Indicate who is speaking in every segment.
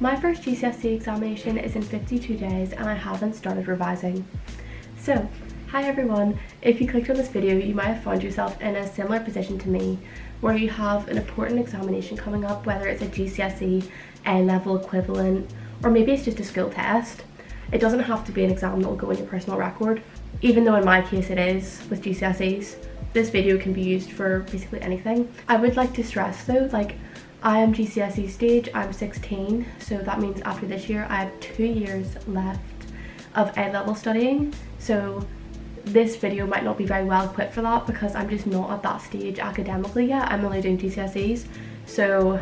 Speaker 1: My first GCSE examination is in 52 days and I haven't started revising. So, hi everyone. If you clicked on this video, you might have found yourself in a similar position to me, where you have an important examination coming up, whether it's a GCSE, A-level equivalent, or maybe it's just a school test. It doesn't have to be an exam that will go in your personal record, even though in my case it is with GCSEs. This video can be used for basically anything. I would like to stress though, I am GCSE stage, I'm 16, so that means after this year I have 2 years left of A-level studying. So this video might not be very well equipped for that because I'm just not at that stage academically yet. I'm only doing GCSEs, so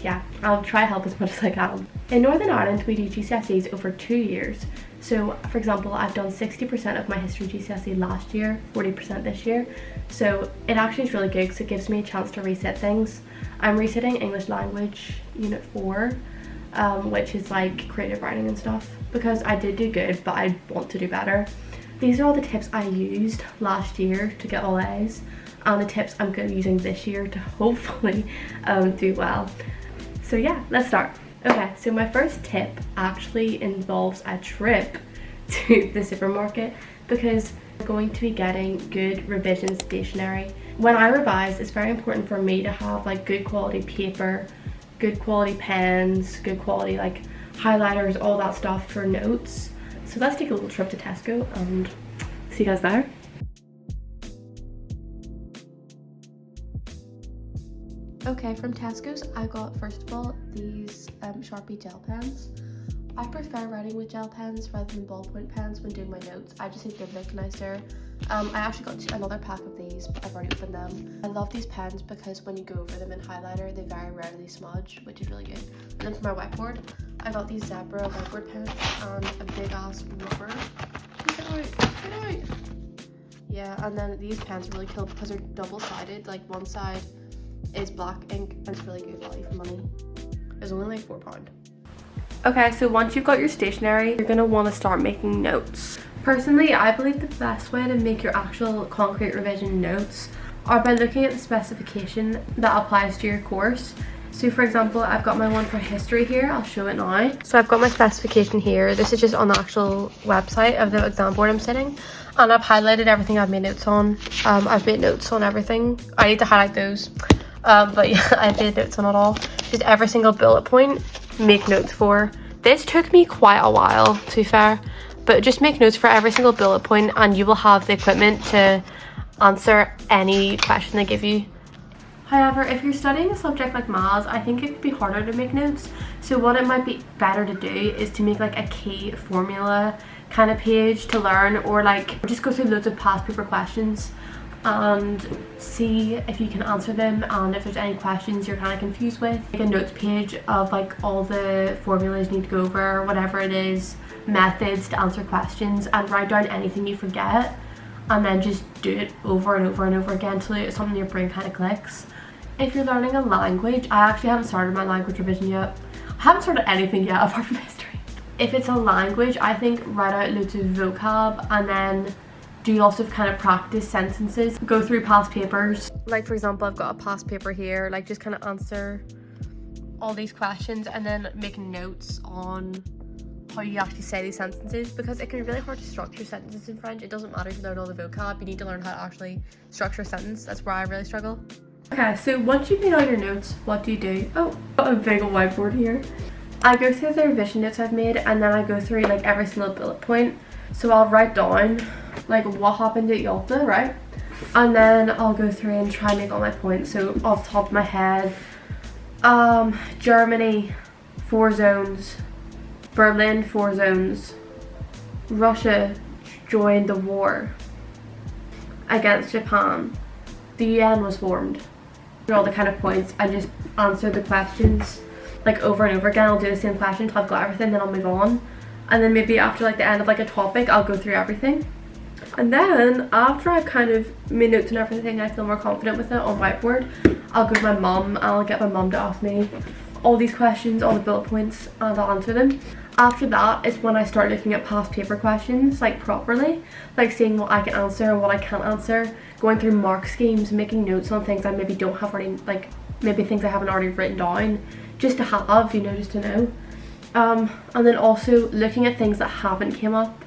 Speaker 1: yeah, I'll try help as much as I can. In Northern Ireland we do GCSEs over 2 years. So for example, I've done 60% of my history GCSE last year, 40% this year. So it actually is really good because it gives me a chance to reset things. I'm resetting English language unit 4, which is like creative writing and stuff, because I did do good but I want to do better. These are all the tips I used last year to get all A's and the tips I'm going to be using this year to hopefully do well. So yeah, let's start. Okay, so my first tip actually involves a trip to the supermarket because we're going to be getting good revision stationery. When I revise, it's very important for me to have like good quality paper, good quality pens, good quality like highlighters, all that stuff for notes. So let's take a little trip to Tesco and see you guys there. Okay, from Tesco's I got first of all these Sharpie gel pens. I prefer writing with gel pens rather than ballpoint pens when doing my notes. I just think they're look nicer. I actually got another pack of these, but I've already opened them. I love these pens because when you go over them in highlighter, they very rarely smudge, which is really good. And then for my whiteboard, I got these Zebra whiteboard pens and a big ass rubber. Get out! Yeah, and then these pens are really cool because they're double-sided. Like one side is black ink and it's really good value for money. It's only like £4. Okay, so once you've got your stationery, you're gonna want to start making notes. Personally, I believe the best way to make your actual concrete revision notes are by looking at the specification that applies to your course. So for example, I've got my one for history here, I'll show it now. So I've got my specification here. This is just on the actual website of the exam board I'm sitting. And I've highlighted everything I've made notes on. I've made notes on everything. I need to highlight those. But yeah, I've made notes on it all. Just every single bullet point, make notes for. This took me quite a while, to be fair. But just make notes for every single bullet point and you will have the equipment to answer any question they give you. However, if you're studying a subject like maths, I think it could be harder to make notes. So what it might be better to do is to make like a key formula kind of page to learn, or like just go through loads of past paper questions and see if you can answer them, and if there's any questions you're kind of confused with, make a notes page of like all the formulas you need to go over, whatever it is, methods to answer questions, and write down anything you forget and then just do it over and over and over again until it's something your brain kind of clicks. If you're learning a language, I actually haven't started my language revision yet. I haven't started anything yet apart from history. If it's a language, I think write out loads of vocab and then do lots of kind of practice sentences. Go through past papers. Like for example, I've got a past paper here, like just kind of answer all these questions and then make notes on how you actually say these sentences, because it can be really hard to structure sentences in French. It doesn't matter if you learn all the vocab, you need to learn how to actually structure a sentence. That's where I really struggle. Okay, so once you've made all your notes, what do? Oh, got a big old whiteboard here. I go through the revision notes I've made and then I go through like every single bullet point. So I'll write down like what happened at Yalta, right? And then I'll go through and try and make all my points. So off the top of my head, Germany, 4 zones. Berlin, 4 zones. Russia joined the war against Japan. The UN was formed. All the kind of points and just answer the questions like over and over again. I'll do the same question until I've got everything, then I'll move on. And then maybe after like the end of like a topic, I'll go through everything. And then after I've kind of made notes and everything, I feel more confident with it on whiteboard, I'll go to my mum and I'll get my mum to ask me all these questions, all the bullet points, and I'll answer them. After that is when I start looking at past paper questions like properly, like seeing what I can answer and what I can't answer, going through mark schemes, making notes on things I maybe don't have already, like maybe things I haven't already written down, just to have, you know, just to know. And then also looking at things that haven't came up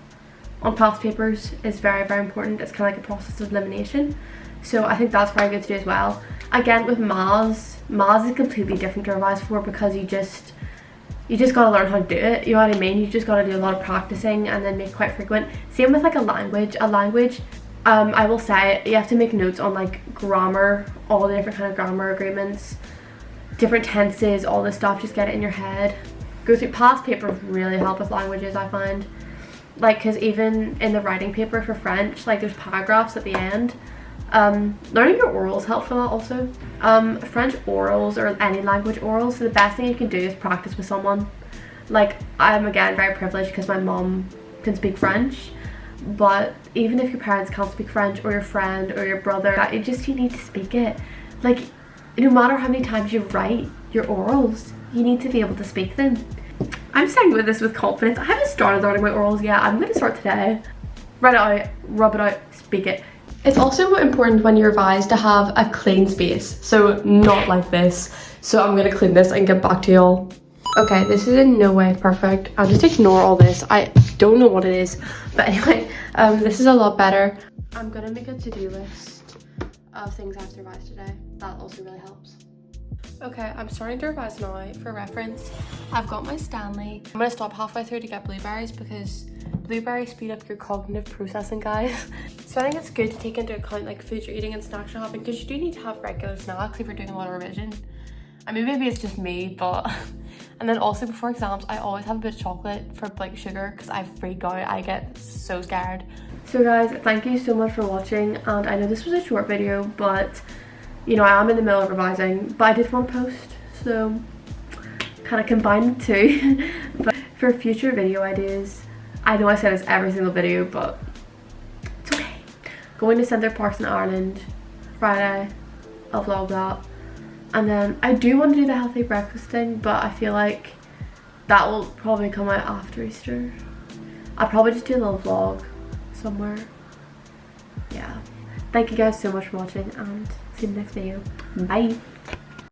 Speaker 1: on past papers is very, very important. It's kind of like a process of elimination. So I think that's very good to do as well. Again, with maths is completely different to revise for, because you just gotta learn how to do it, you know what I mean? You just gotta do a lot of practicing and then make it quite frequent. Same with like a language. I will say you have to make notes on like grammar, all the different kind of grammar agreements, different tenses, all this stuff. Just get it in your head. Go through past papers really help with languages, I find. Like, because even in the writing paper for French, like there's paragraphs at the end. Learning your orals helps a lot also. French orals or any language orals, so the best thing you can do is practice with someone. Like, I'm again very privileged because my mom can speak French, but even if your parents can't speak French, or your friend or your brother, you need to speak it. Like, no matter how many times you write your orals, you need to be able to speak them. I'm saying with this with confidence. I haven't started learning my orals yet. I'm going to start today. Write it out, rub it out, speak it. It's also important when you revise to have a clean space, so not like this. So I'm going to clean this and get back to y'all. Okay, this is in no way perfect. I'll just ignore all this. I don't know what it is, but anyway, this is a lot better. I'm going to make a to-do list of things I have to revise today. That also really helps. Okay, I'm starting to revise now. For reference, I've got my Stanley. I'm going to stop halfway through to get blueberries, because blueberries speed up your cognitive processing, guys. So I think it's good to take into account like foods you're eating and snacks you're having, because you do need to have regular snacks if you're doing a lot of revision. I mean, maybe it's just me, but... And then also before exams, I always have a bit of chocolate for like sugar, because I freak out. I get so scared. So guys, thank you so much for watching, and I know this was a short video, but you know, I am in the middle of revising, but I did want to post, so kind of combine the two. But for future video ideas, I know I say this every single video, but it's okay. Going to Center Parcs in Ireland Friday, I'll vlog that. And then I do want to do the healthy breakfast thing, but I feel like that will probably come out after Easter. I'll probably just do a little vlog somewhere. Yeah. Thank you guys so much for watching, and see you in the next video. Bye!